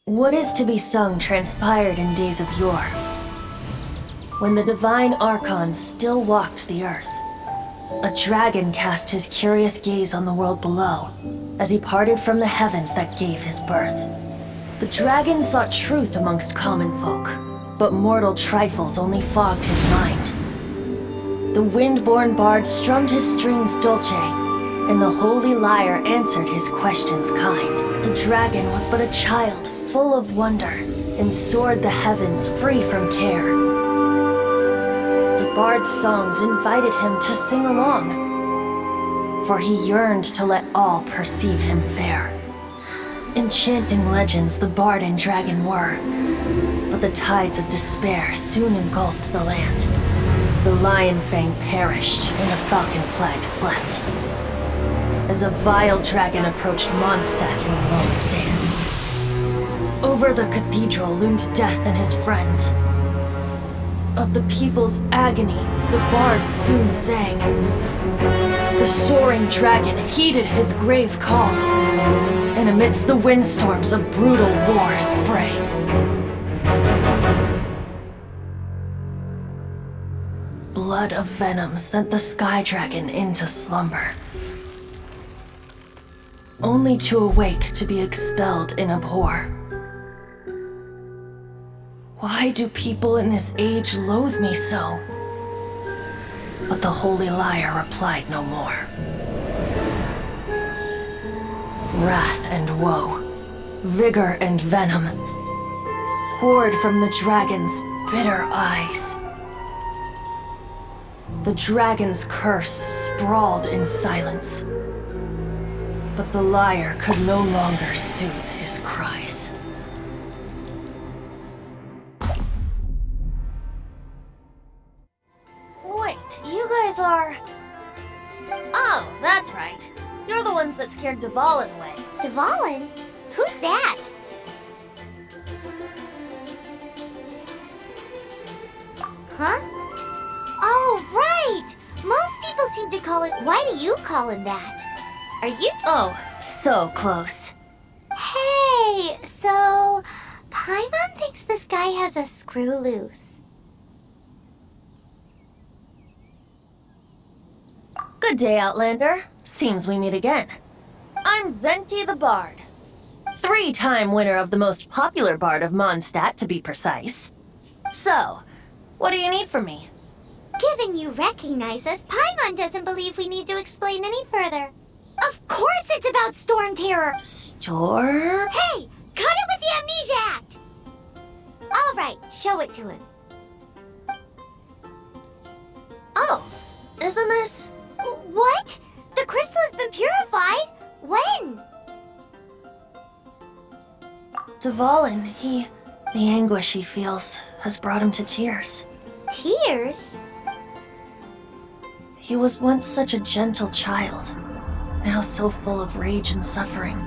What is to be sung transpired in days of yore, when the divine archons still walked the earth. A dragon cast his curious gaze on the world below, as he parted from the heavens that gave his birth. The dragon sought truth amongst common folk, but mortal trifles only fogged his mind. The wind-born bard strummed his strings dolce, and the holy lyre answered his questions kind. The dragon was but a child, full of wonder, and soared the heavens free from care. The bard's songs invited him to sing along, for he yearned to let all perceive him fair. Enchanting legends the bard and dragon were, but the tides of despair soon engulfed the land. The lion fang perished, and the falcon flag slept, as a vile dragon approached Mondstadt in lone stand. Over the cathedral loomed Death and his friends. Of the people's agony, the bards soon sang. The soaring dragon heeded his grave calls, and amidst the windstorms a brutal war sprang. Blood of venom sent the sky dragon into slumber, only to awake to be expelled in abhor. Why do people in this age loathe me so? But the holy lyre replied no more. Wrath and woe, vigor and venom, poured from the dragon's bitter eyes. The dragon's curse sprawled in silence, but the lyre could no longer soothe his cries. Wait, you guys are... Oh, that's right. You're the ones that scared Dvalin away. Dvalin? Who's that? Huh? Oh, right! Most people seem to call it... Why do you call him that? Are you... Oh, so close. Hey, so... Paimon thinks this guy has a screw loose. Good day, Outlander. Seems we meet again. I'm Venti the Bard. 3-time winner of the most popular bard of Mondstadt, to be precise. So, what do you need from me? Given you recognize us, Paimon doesn't believe we need to explain any further. Of course it's about Storm Terror! Storm? Hey! Cut it with the Amnesia Act! Alright, show it to him. Oh, isn't this... What? The crystal has been purified? When? Dvalin, the anguish he feels has brought him to tears. Tears? He was once such a gentle child, now so full of rage and suffering.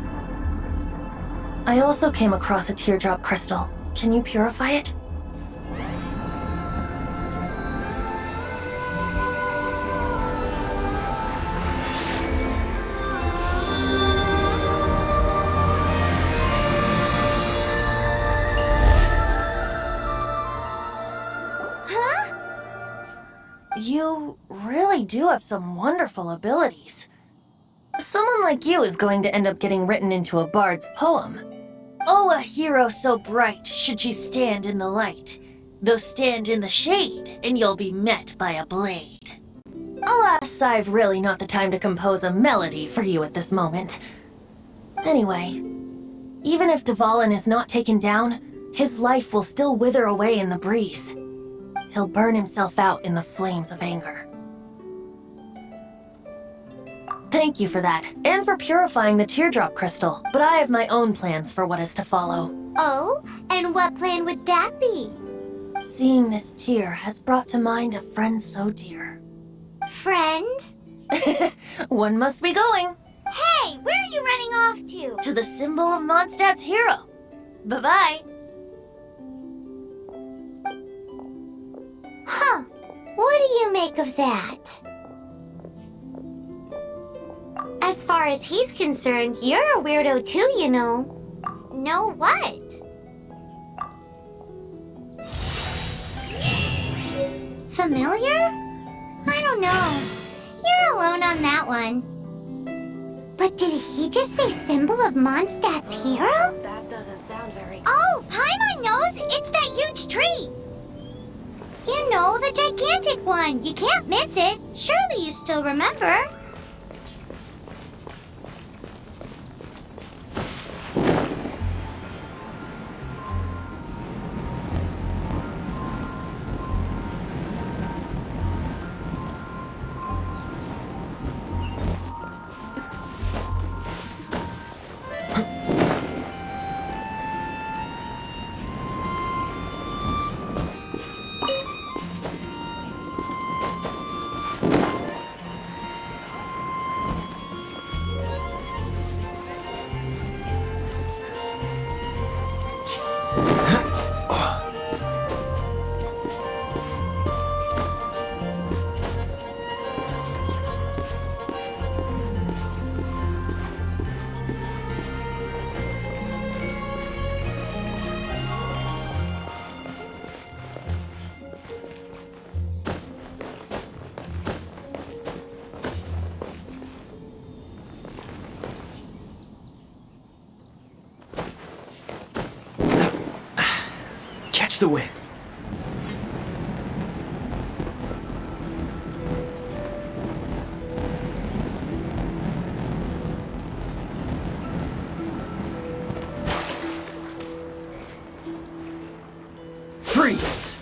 I also came across a teardrop crystal. Can you purify it? You really do have some wonderful abilities. Someone like you is going to end up getting written into a bard's poem. Oh, a hero so bright should she stand in the light, though stand in the shade, and you'll be met by a blade. Alas, I've really not the time to compose a melody for you at this moment. Anyway, even if Dvalin is not taken down, his life will still wither away in the breeze. He'll burn himself out in the flames of anger. Thank you for that, and for purifying the teardrop crystal, but I have my own plans for what is to follow. Oh, and what plan would that be? Seeing this tear has brought to mind a friend so dear. Friend? One must be going. Hey, where are you running off to? To the symbol of Mondstadt's hero. Bye-bye. Huh. What do you make of that? As far as he's concerned, you're a weirdo too, you know. Know what? Familiar? I don't know. You're alone on that one. But did he just say symbol of Mondstadt's hero? That doesn't sound very... Oh, Paimon knows! It's that huge tree! You know, the gigantic one. You can't miss it. Surely you still remember. Catch the wind. Freeze!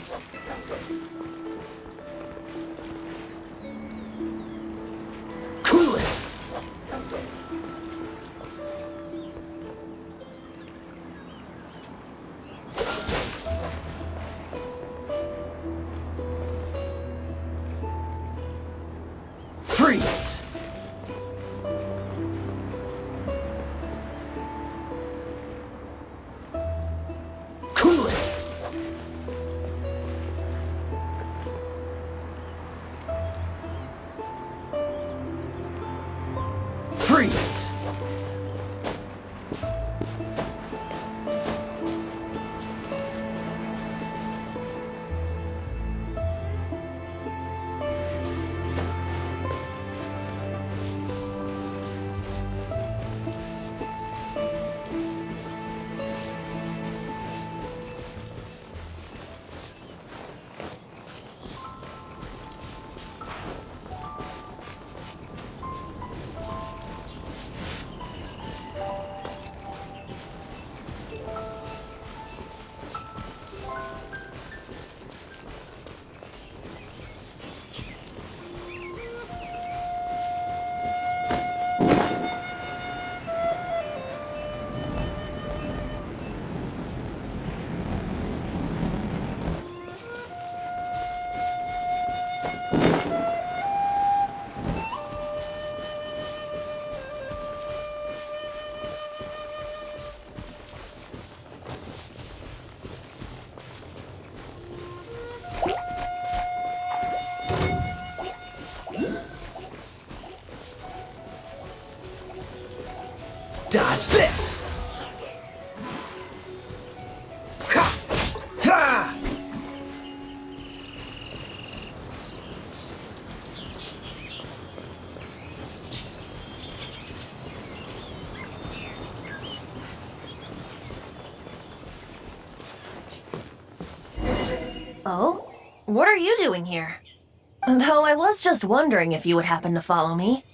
Cool it! Freeze! Cool it! Freeze! Dodge this! Ha! Ha! Oh? What are you doing here? Though I was just wondering if you would happen to follow me.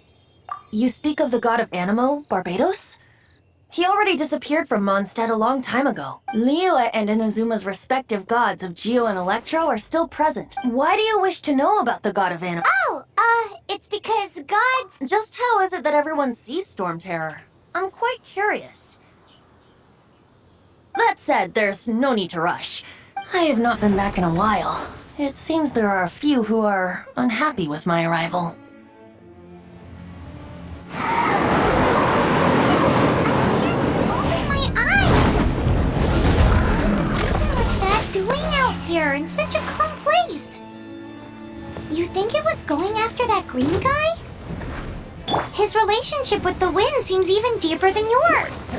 You speak of the god of Animo, Barbados? He already disappeared from Mondstadt a long time ago. Liyue and Inazuma's respective gods of Geo and Electro are still present. Why do you wish to know about the god of Animo? Oh, it's because gods... Just how is it that everyone sees Storm Terror? I'm quite curious. That said, there's no need to rush. I have not been back in a while. It seems there are a few who are unhappy with my arrival. Open my eyes! What's that doing out here in such a calm place? You think it was going after that green guy? His relationship with the wind seems even deeper than yours.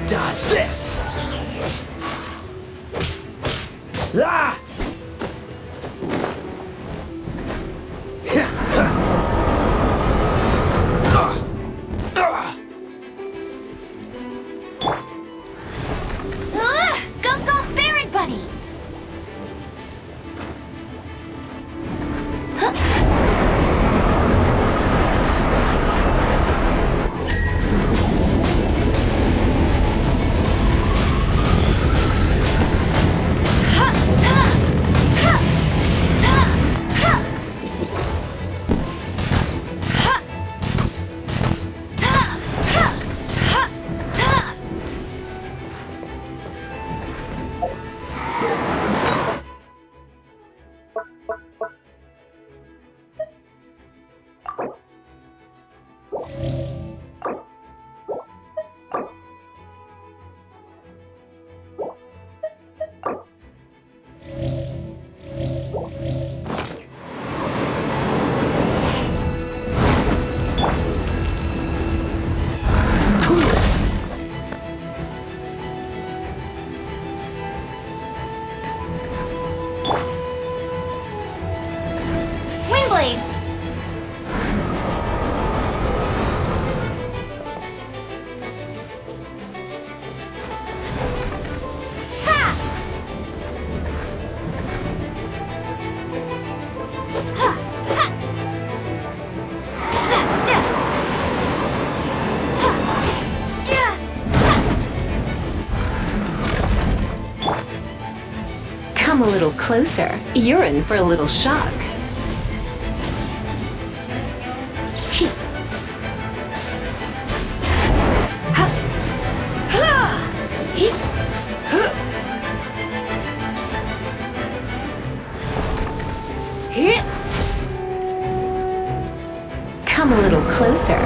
Dodge this! Ah! Go, Barret Buddy! Windblade! Come a little closer. You're in for a little shock. Come a little closer.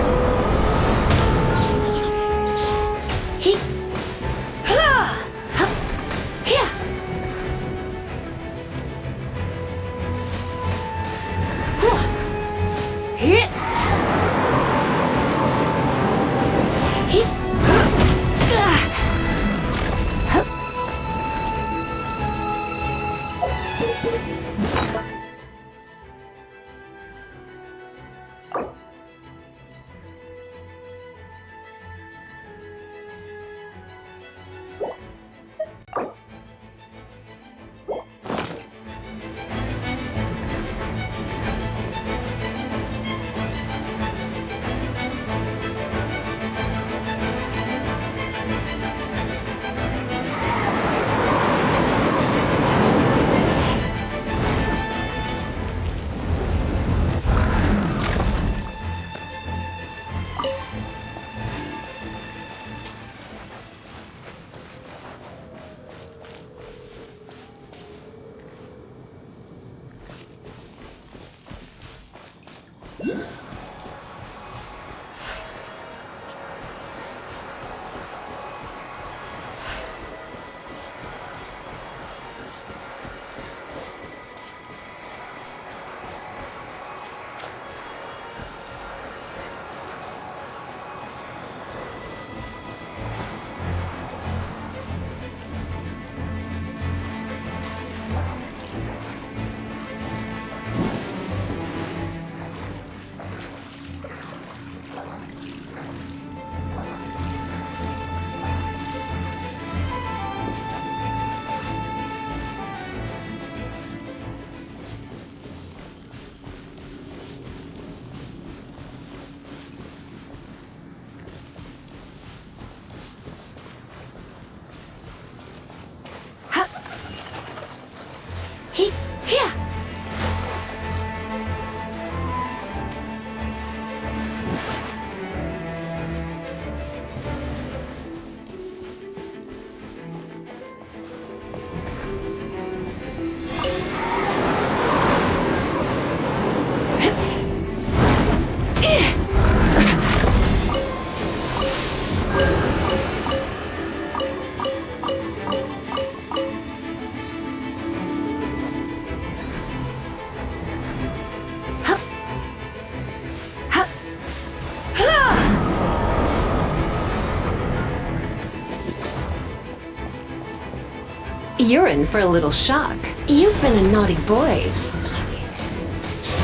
You're in for a little shock. You've been a naughty boy.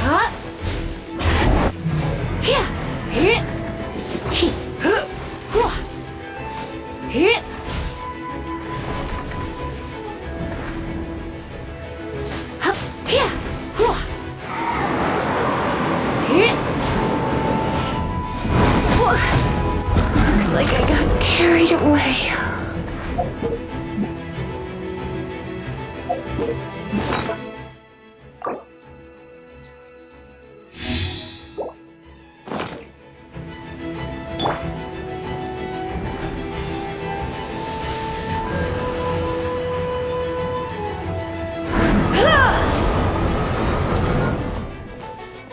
Huh? Here. Here. He. Huh. Here. Hup. Here. Huh. Here. Looks like I got carried away.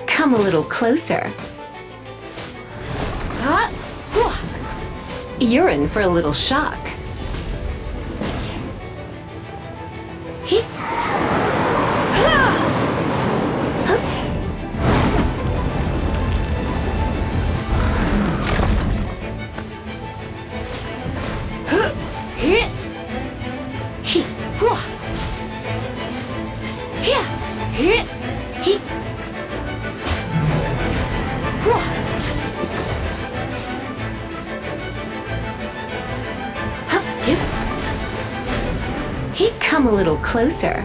Come a little closer. Huh? Huh. You're in for a little shock. He. Here. He. Huh. Here. Here. He. Huh. Hup. Here. He come a little closer.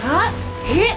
Huh? Here.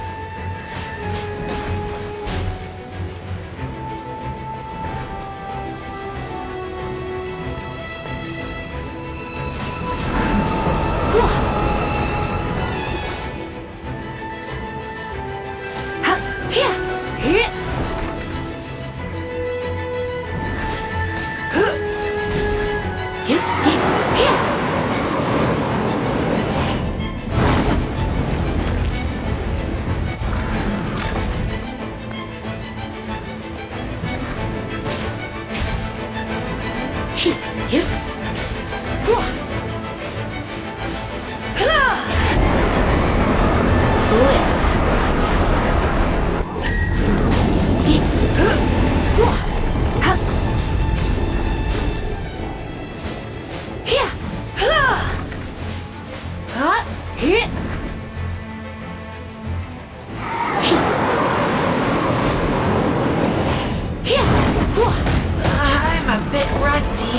I'm a bit rusty.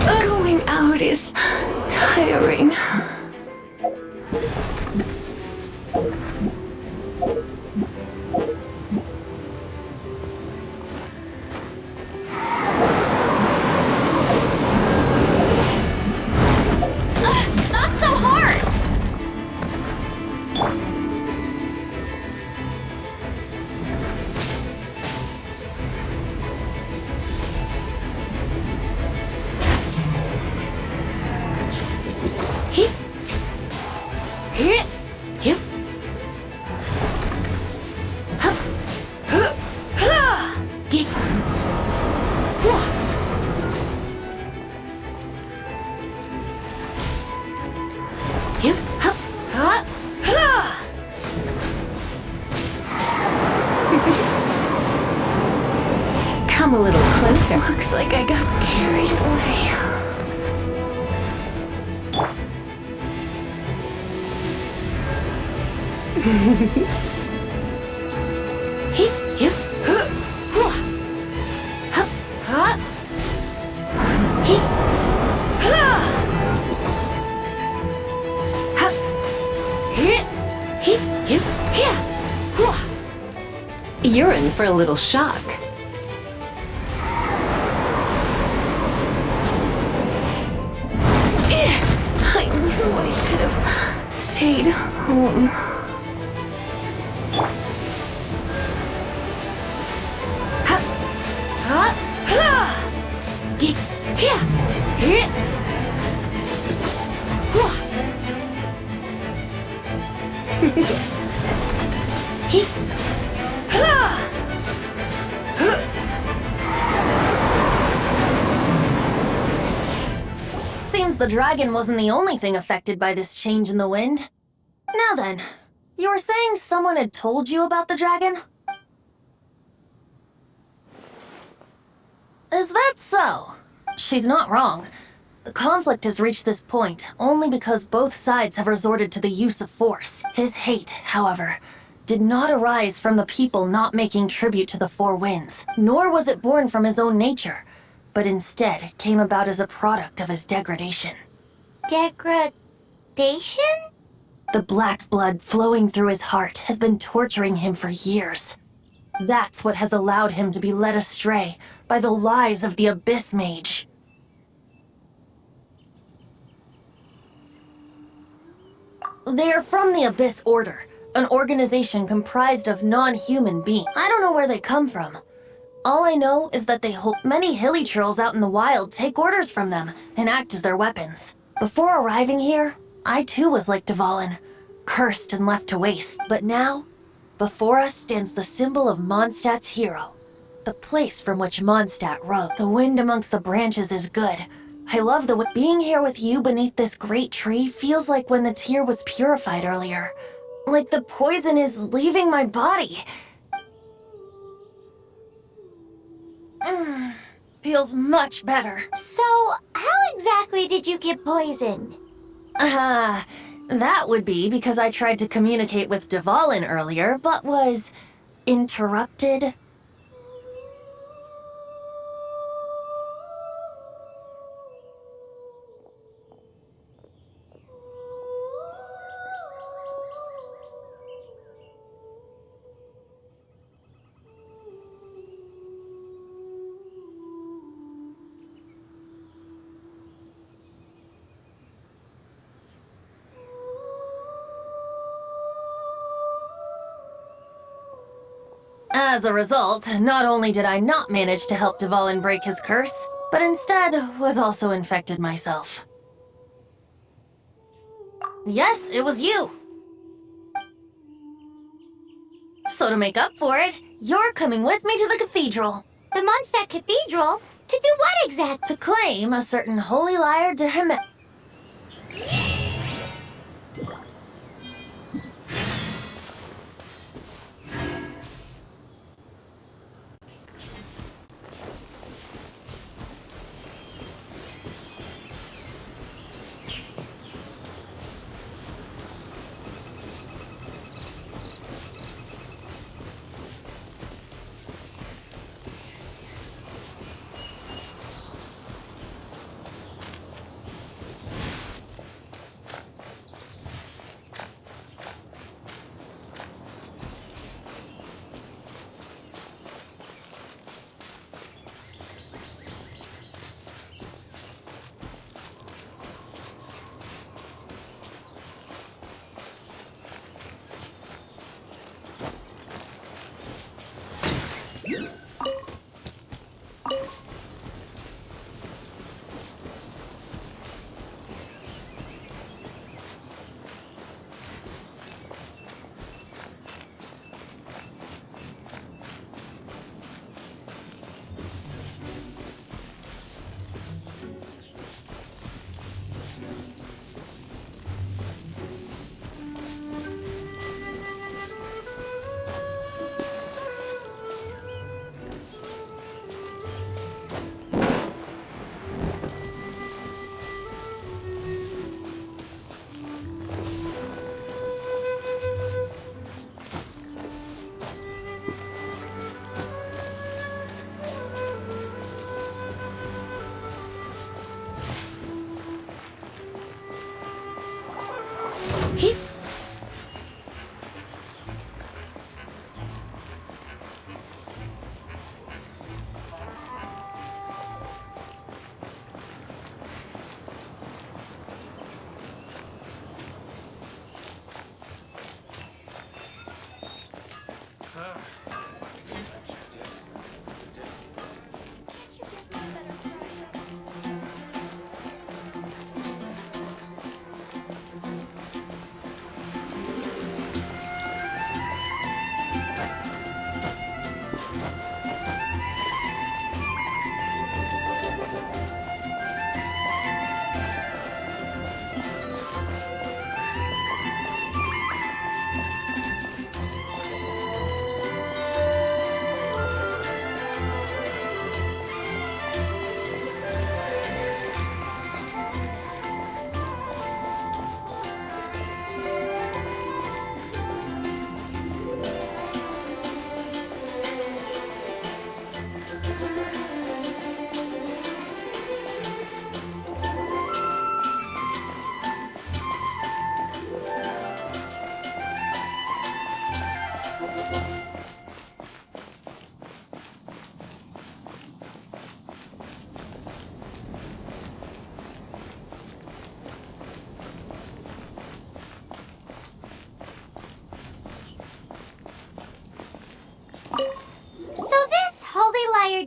Going out is tiring. Not so hard! Come a little closer. Looks like I got carried away. You're in for a little shock. I knew I should have stayed home. seems the dragon wasn't the only thing affected by this change in the wind. Now then, you were saying someone had told you about the dragon? Is that so? She's not wrong. The conflict has reached this point only because both sides have resorted to the use of force. His hate, however, did not arise from the people not making tribute to the Four Winds, nor was it born from his own nature, but instead came about as a product of his degradation. Degradation? The black blood flowing through his heart has been torturing him for years. That's what has allowed him to be led astray by the lies of the Abyss Mage. They are from the Abyss Order, an organization comprised of non-human beings. I don't know where they come from. All I know is that they hold many hilly trolls out in the wild take orders from them and act as their weapons. Before arriving here, I too was like Dvalin, cursed and left to waste. But now, before us stands the symbol of Mondstadt's hero, the place from which Mondstadt rose. The wind amongst the branches is good. I love the being here with you beneath this great tree feels like when the tear was purified earlier. Like the poison is leaving my body. Feels much better. So, how exactly did you get poisoned? That would be because I tried to communicate with Dvalin earlier, but was interrupted. As a result, not only did I not manage to help Dvalin break his curse, but instead was also infected myself. Yes, it was you. So to make up for it, you're coming with me to the cathedral. The Mondstadt Cathedral? To do what exactly? To claim a certain holy lyre de Hime.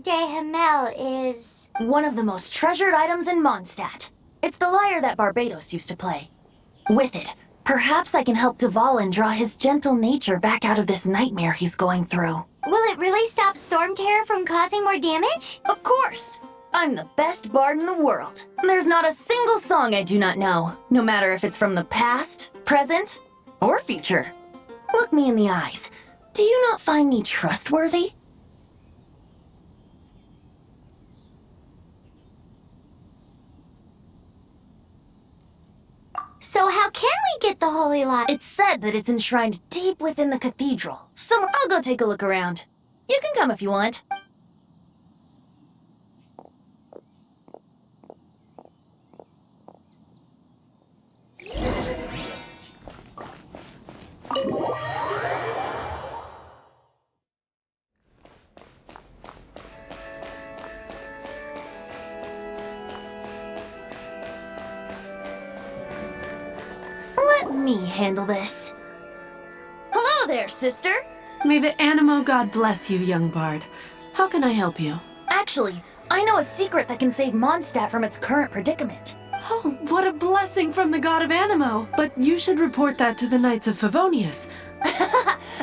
de Himmel is... One of the most treasured items in Mondstadt. It's the lyre that Barbados used to play. With it, perhaps I can help Dvalin draw his gentle nature back out of this nightmare he's going through. Will it really stop Storm Terror from causing more damage? Of course! I'm the best bard in the world. There's not a single song I do not know, no matter if it's from the past, present, or future. Look me in the eyes. Do you not find me trustworthy? So how can we get the Holy Lyre? It's said that it's enshrined deep within the cathedral. Somewhere. I'll go take a look around. You can come if you want. Let me handle this. Hello there, sister. May the Animo God bless you, young bard. How can I help you? Actually, I know a secret that can save Mondstadt from its current predicament. Oh, what a blessing from the God of Animo! But you should report that to the Knights of Favonius.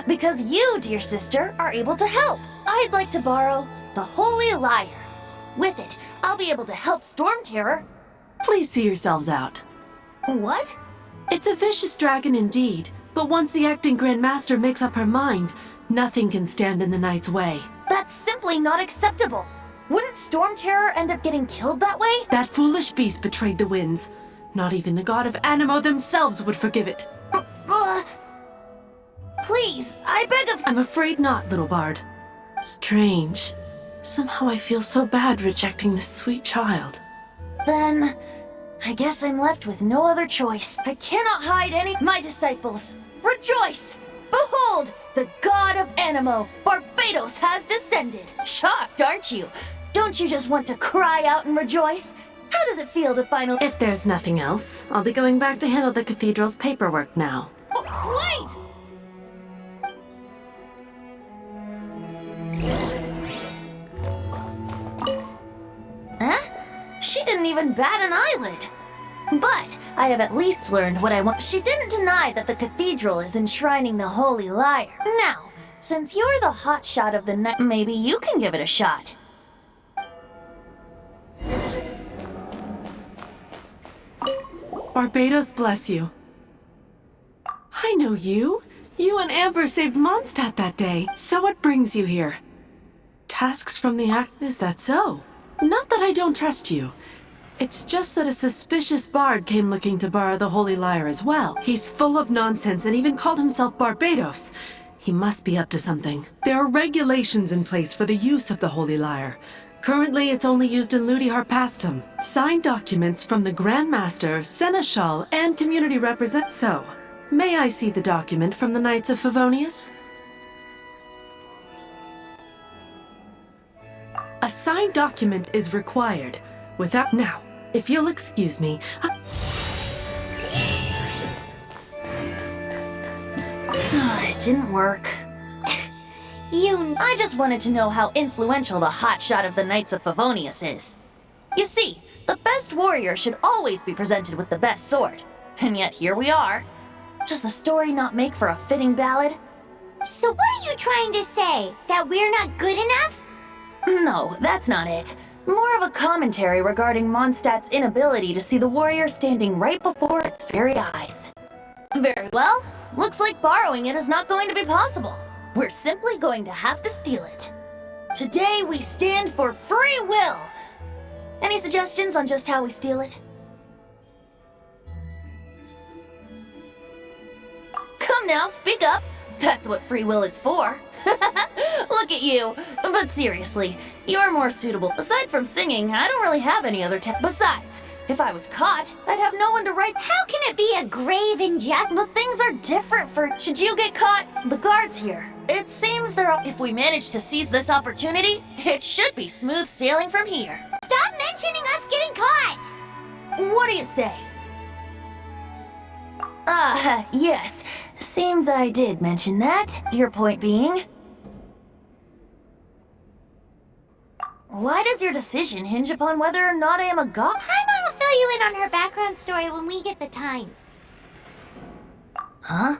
Because you, dear sister, are able to help. I'd like to borrow the Holy Lyre. With it, I'll be able to help Storm Terror. Please see yourselves out. What? It's a vicious dragon indeed, but once the acting Grand Master makes up her mind, nothing can stand in the Knight's way. That's simply not acceptable. Wouldn't Storm Terror end up getting killed that way? That foolish beast betrayed the winds. Not even the God of Animo themselves would forgive it. Please, I beg of you. I'm afraid not, little bard. Strange. Somehow I feel so bad rejecting this sweet child. Then, I guess I'm left with no other choice. I cannot hide any. My disciples, rejoice! Behold, the God of Animo, Barbados, has descended. Shocked, aren't you? Don't you just want to cry out and rejoice? How does it feel to finally— If there's nothing else, I'll be going back to handle the cathedral's paperwork now. Wait! Huh? She didn't even bat an eyelid. But I have at least learned what I want. She didn't deny that the cathedral is enshrining the Holy Lyre. Now, since you're the hotshot of the night, maybe you can give it a shot. Barbados bless you. I know you. You and Amber saved Mondstadt that day. So what brings you here? Tasks from the act— Is that so? Not that I don't trust you. It's just that a suspicious bard came looking to borrow the Holy Lyre as well. He's full of nonsense and even called himself Barbados. He must be up to something. There are regulations in place for the use of the Holy Lyre. Currently, it's only used in Ludi Harpastum. Signed documents from the Grand Master, Seneschal, and community represent— So, may I see the document from the Knights of Favonius? A signed document is required. Without— Now, if you'll excuse me, It didn't work. I just wanted to know how influential the hotshot of the Knights of Favonius is. You see, the best warrior should always be presented with the best sword. And yet here we are. Does the story not make for a fitting ballad? So what are you trying to say? That we're not good enough? No, that's not it. More of a commentary regarding Mondstadt's inability to see the warrior standing right before its very eyes. Very well. Looks like borrowing it is not going to be possible. We're simply going to have to steal it. Today we stand for free will. Any suggestions on just how we steal it? Come now, speak up. That's what free will is for. Look at you. But seriously, you're more suitable. Aside from singing, I don't really have any other Besides, if I was caught, I'd have no one to write— How can it be a grave injustice? But things are different for— Should you get caught? The guards here. It seems if we manage to seize this opportunity, it should be smooth sailing from here. Stop mentioning us getting caught! What do you say? Yes. Seems I did mention that. Your point being? Why does your decision hinge upon whether or not I am a god? Paimon will fill you in on her background story when we get the time. Huh?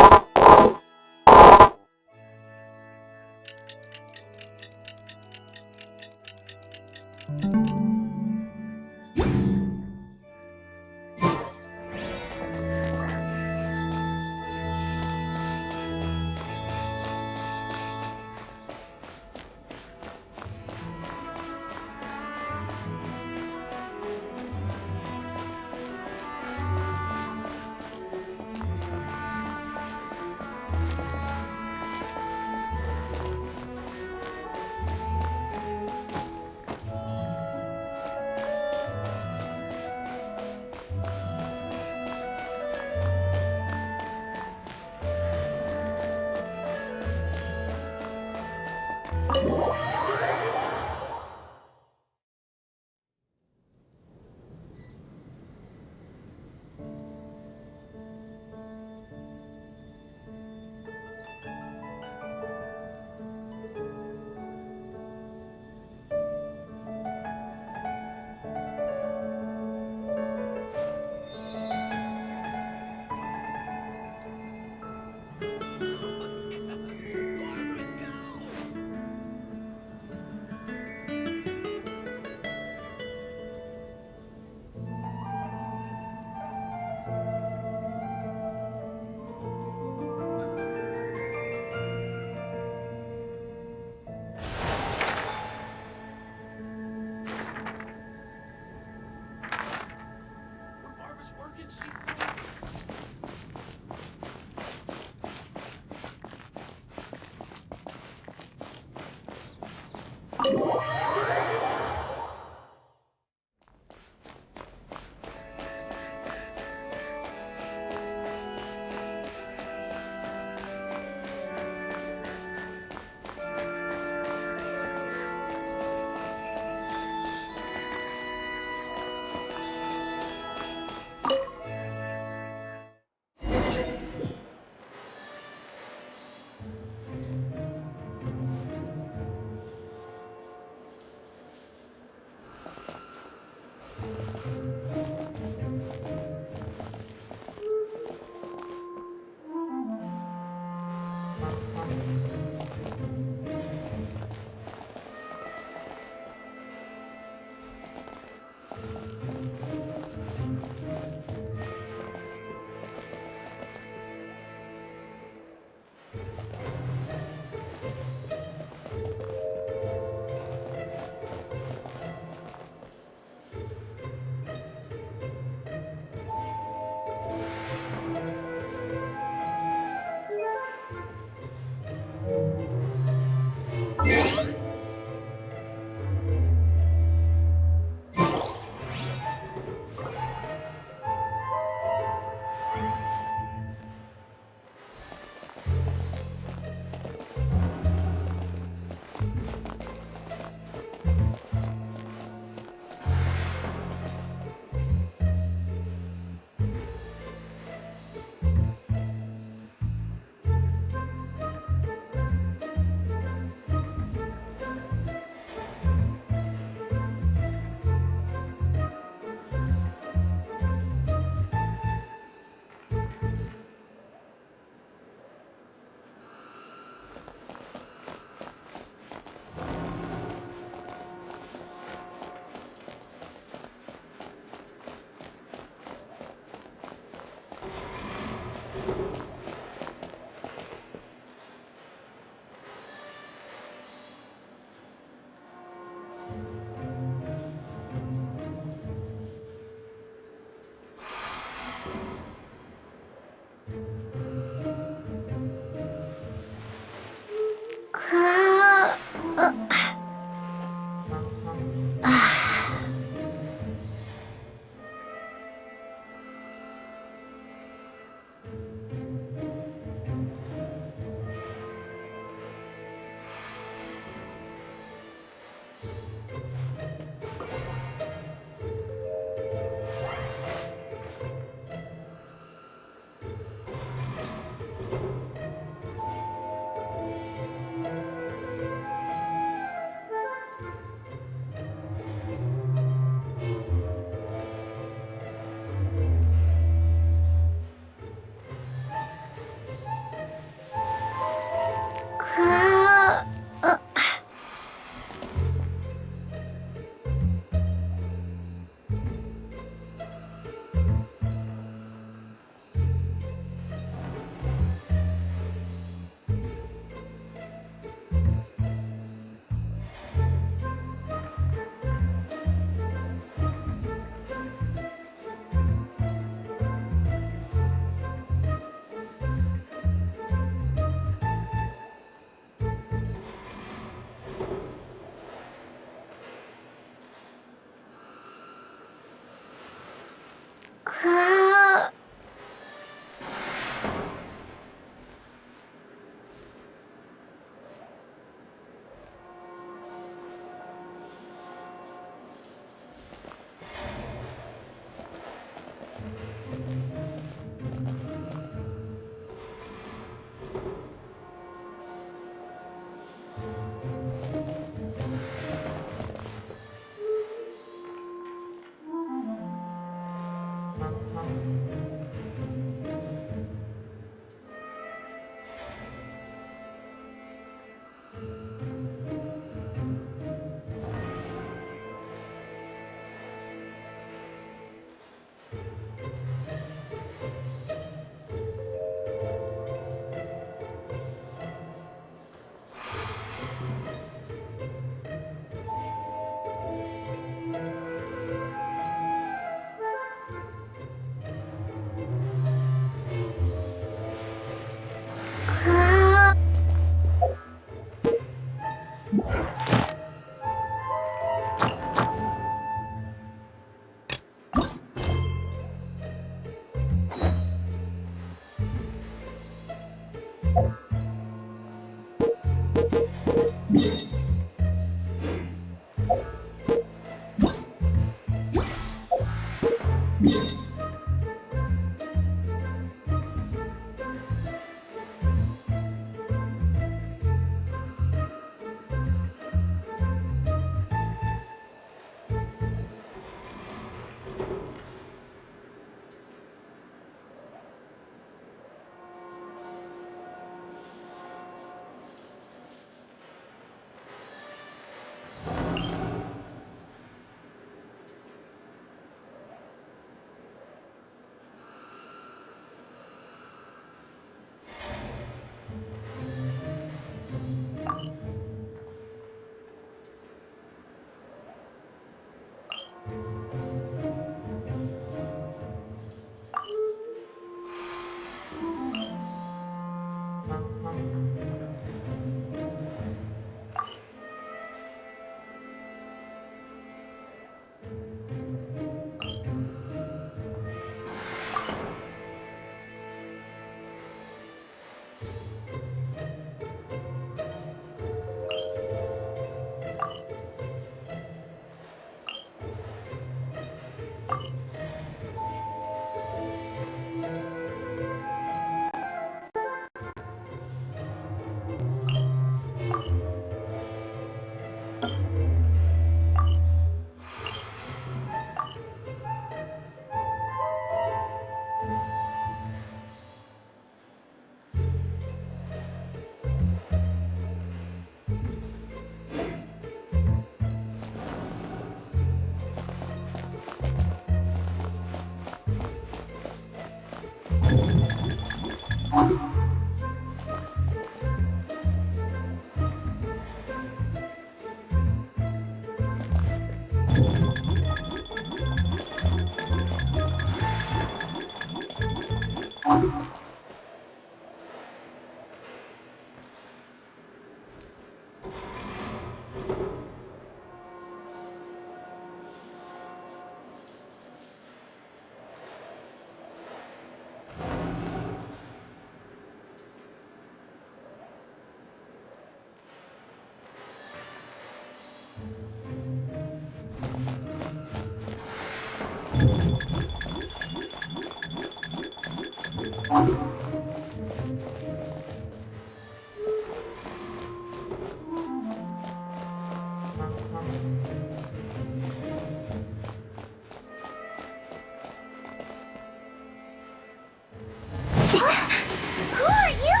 Who are you?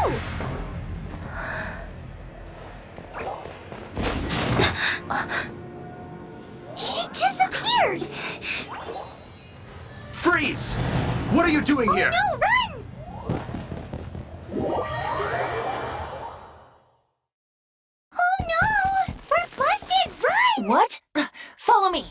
She disappeared! Freeze! What are you doing here? No, run! Oh no! We're busted! Run! What? Follow me.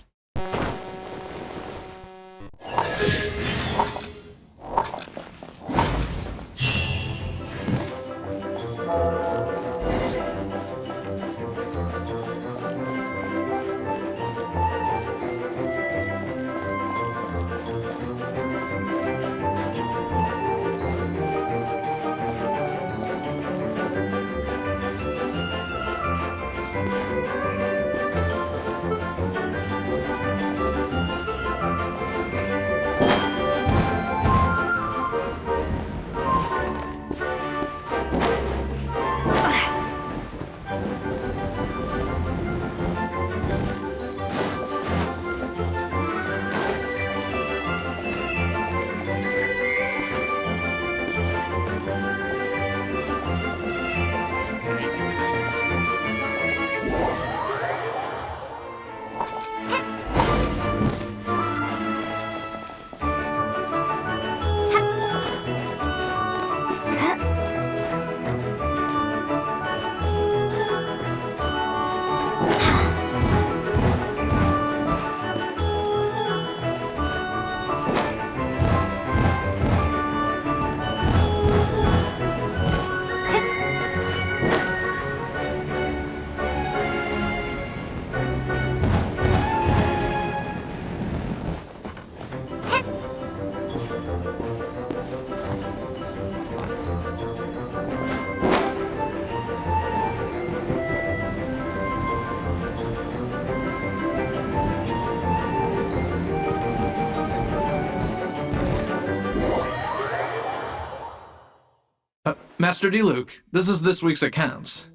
Master Diluc, this is this week's accounts.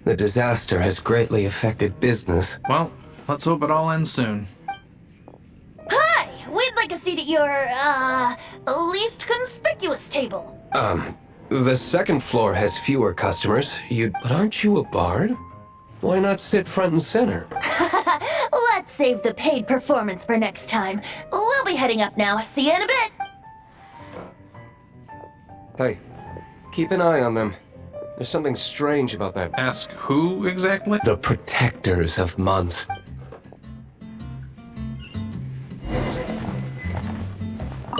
The disaster has greatly affected business. Well, let's hope it all ends soon. Hi! We'd like a seat at your, least conspicuous table. The second floor has fewer customers. But aren't you a bard? Why not sit front and center? Let's save the paid performance for next time. We'll be heading up now. See you in a bit. Hey, keep an eye on them. There's something strange about that. Ask who exactly? The protectors of Munst.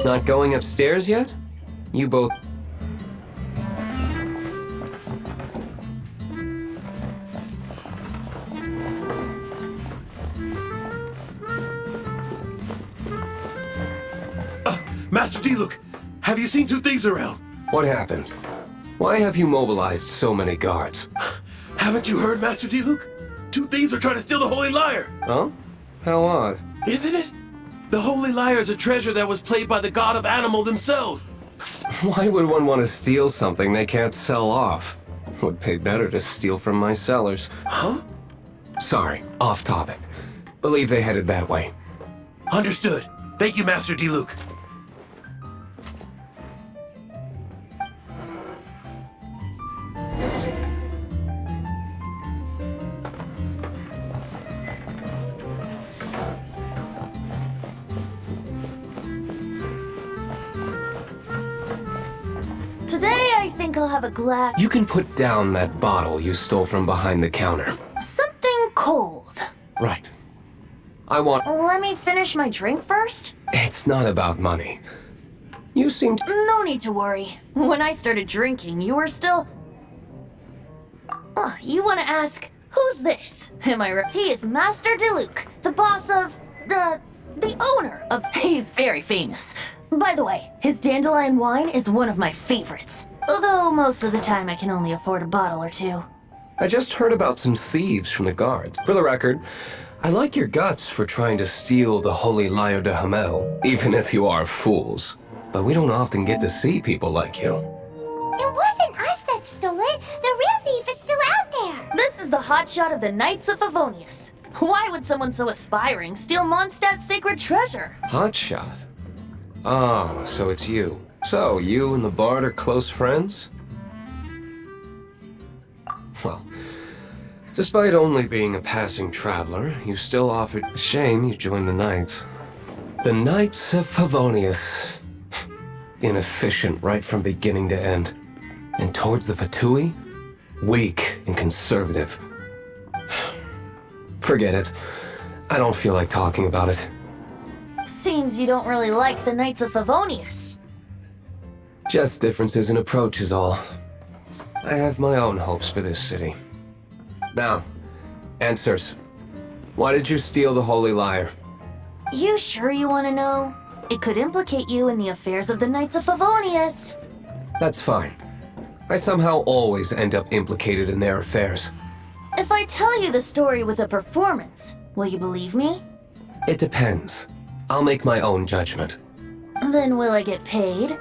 Not going upstairs yet? You both... Master Diluc, have you seen two thieves around? What happened? Why have you mobilized so many guards? Haven't you heard, Master Diluc? Two thieves are trying to steal the Holy Lyre! Huh? How odd. Isn't it? The Holy Lyre is a treasure that was played by the god of animal themselves. Why would one want to steal something they can't sell off? Would pay better to steal from my sellers. Huh? Sorry, off topic. Believe they headed that way. Understood. Thank you, Master Diluc. Today, I think I'll have a glass... You can put down that bottle you stole from behind the counter. something cold. Right. I want... Let me finish my drink first? It's not about money. You seem to... No need to worry. When I started drinking, you were still... you want to ask, who's this? Am I right? He is Master Diluc, the boss of... the owner of... He's very famous. By the way, his dandelion wine is one of my favorites. Although most of the time I can only afford a bottle or two. I just heard about some thieves from the guards. For the record, I like your guts for trying to steal the Holy Lyre de Hamel, even if you are fools. But we don't often get to see people like you. It wasn't us that stole it. The real thief is still out there. This is the hotshot of the Knights of Favonius. Why would someone so aspiring steal Mondstadt's sacred treasure? Hotshot? Oh, so it's you. So, you and the Bard are close friends? Well, despite only being a passing traveler, you still offered... Shame you joined the Knights. The Knights of Favonius. Inefficient right from beginning to end. And towards the Fatui, weak and conservative. Forget it. I don't feel like talking about it. Seems you don't really like the Knights of Favonius. Just differences in approach is all. I have my own hopes for this city. Now, answers. Why did you steal the Holy Lyre? You sure you want to know? It could implicate you in the affairs of the Knights of Favonius. That's fine. I somehow always end up implicated in their affairs. If I tell you the story with a performance, will you believe me? It depends. I'll make my own judgment. Then will I get paid?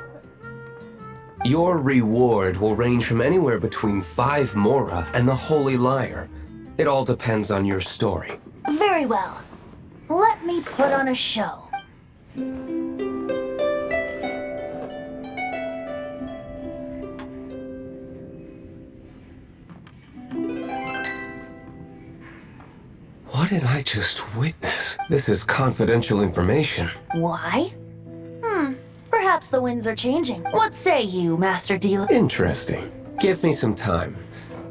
Your reward will range from anywhere between 5 Mora and the Holy Lyre. It all depends on your story. Very well. Let me put on a show. What did I just witness? This is confidential information. Why? Perhaps the winds are changing. What say you, Master Dealer? Interesting. Give me some time.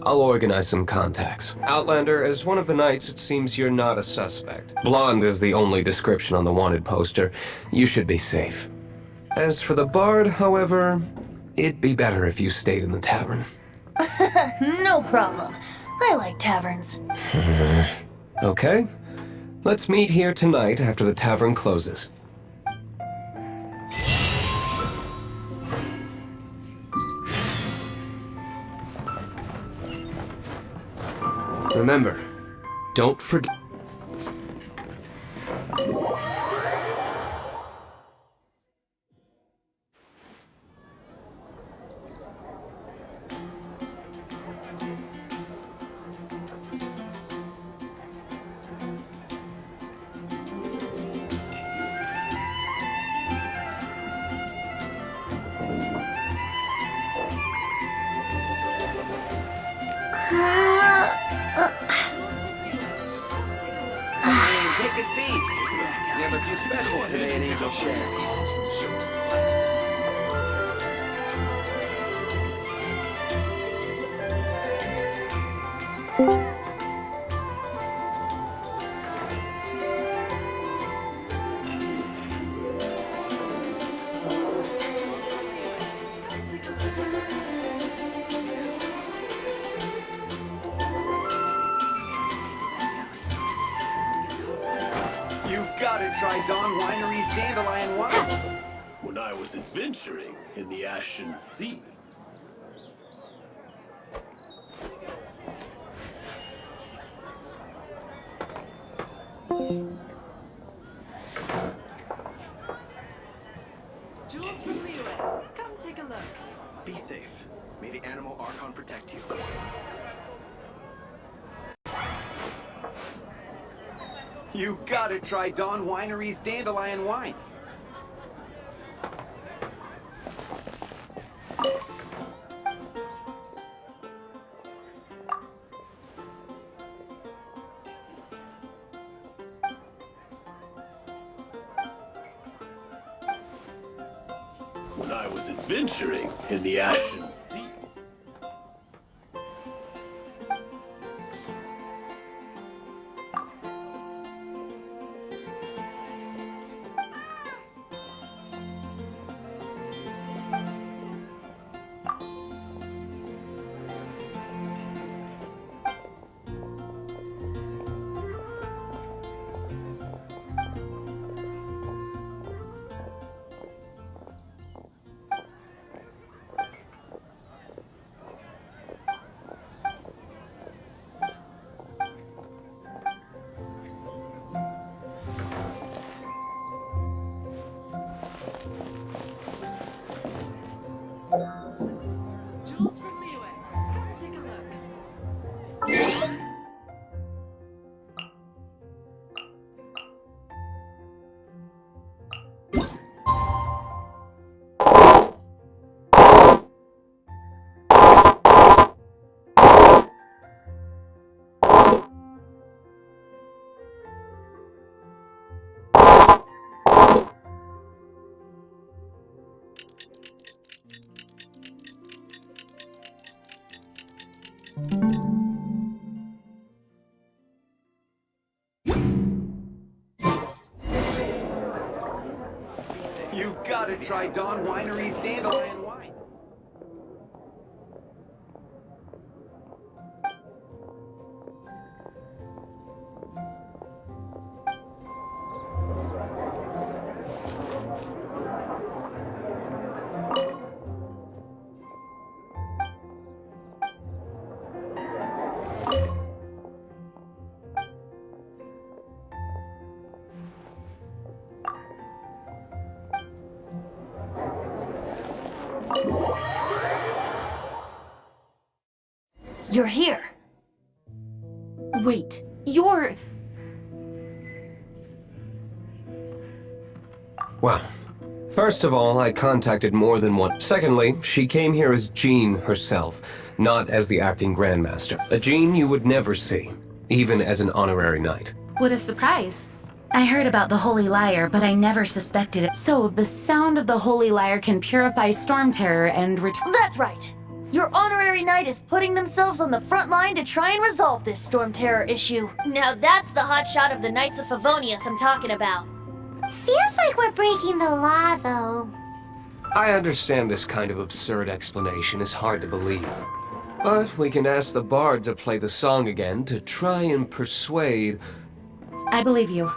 I'll organize some contacts. Outlander, as one of the knights, it seems you're not a suspect. Blonde is the only description on the wanted poster. You should be safe. As for the bard, however, it'd be better if you stayed in the tavern. No problem. I like taverns. Okay? Let's meet here tonight after the tavern closes. Remember, don't forget... Take a seat. We have a few specials today at Angel Share. You gotta try Dawn Winery's Dandelion Wine. When I was adventuring in the Ashen Sea. Jules from Leeway. Come take a look. Be safe. May the Animal Archon protect you. You gotta try Dawn Winery's Dandelion Wine. When I was adventuring in the Ashen Sea. gotta try Dawn Winery's dandelion wine. You're here. Wait, you're... Well, first of all, I contacted more than one. Secondly, she came here as Jean herself, not as the acting Grandmaster. A Jean you would never see, even as an honorary knight. What a surprise. I heard about the Holy Lyre, but I never suspected it. So, the sound of the Holy Lyre can purify storm terror and That's right. Your honorary knight is putting themselves on the front line to try and resolve this storm terror issue. Now that's the hotshot of the Knights of Favonius I'm talking about. Feels like we're breaking the law, though. I understand this kind of absurd explanation is hard to believe. But we can ask the bard to play the song again to try and persuade... I believe you.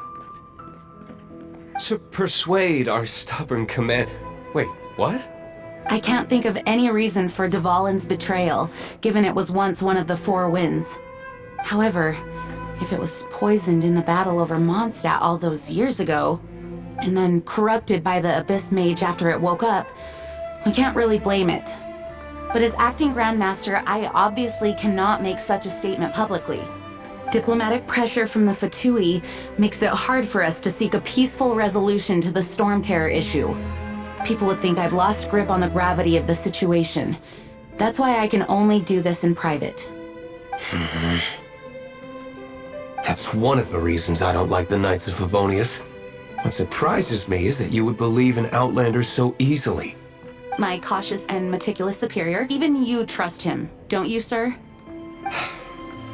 To persuade our stubborn command... Wait, what? I can't think of any reason for Dvalin's betrayal, given it was once one of the Four Winds. However, if it was poisoned in the battle over Mondstadt all those years ago, and then corrupted by the Abyss Mage after it woke up, we can't really blame it. But as acting Grandmaster, I obviously cannot make such a statement publicly. Diplomatic pressure from the Fatui makes it hard for us to seek a peaceful resolution to the storm terror issue. People would think I've lost grip on the gravity of the situation. That's why I can only do this in private. That's one of the reasons I don't like the Knights of Favonius. What surprises me is that you would believe in Outlanders so easily. My cautious and meticulous superior, even you trust him, don't you, sir?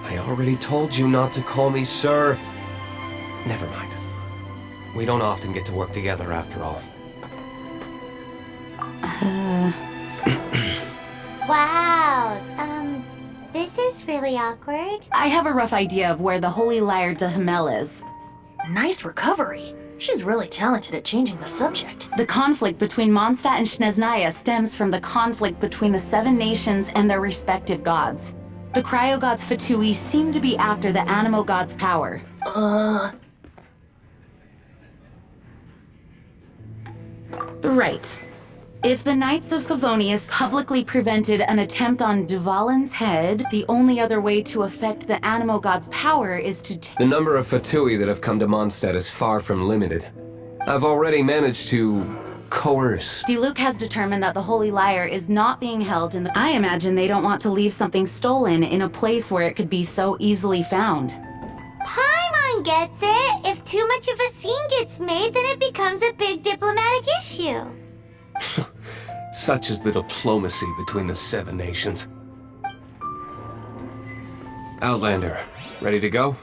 I already told you not to call me sir. Never mind. We don't often get to work together after all. Wow, this is really awkward. I have a rough idea of where the Holy Lyre de Himmel is. Nice recovery. She's really talented at changing the subject. The conflict between Mondstadt and Snezhnaya stems from the conflict between the Seven Nations and their respective gods. The cryo-gods Fatui seem to be after the Animo god's power. Right. If the Knights of Favonius publicly prevented an attempt on Dvalin's head, the only other way to affect the Animo god's power is to The number of Fatui that have come to Mondstadt is far from limited. I've already managed to coerce. Diluc has determined that the Holy Lyre is not being held in the... I imagine they don't want to leave something stolen in a place where it could be so easily found. Paimon gets it. If too much of a scene gets made, then it becomes a big diplomatic issue. Such is the diplomacy between the Seven Nations. Outlander, ready to go?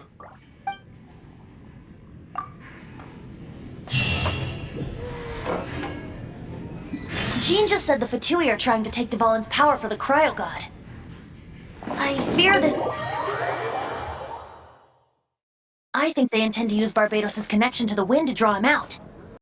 Jean just said the Fatui are trying to take Dvalin's power for the Cryo God. I fear this... I think they intend to use Barbados' connection to the wind to draw him out.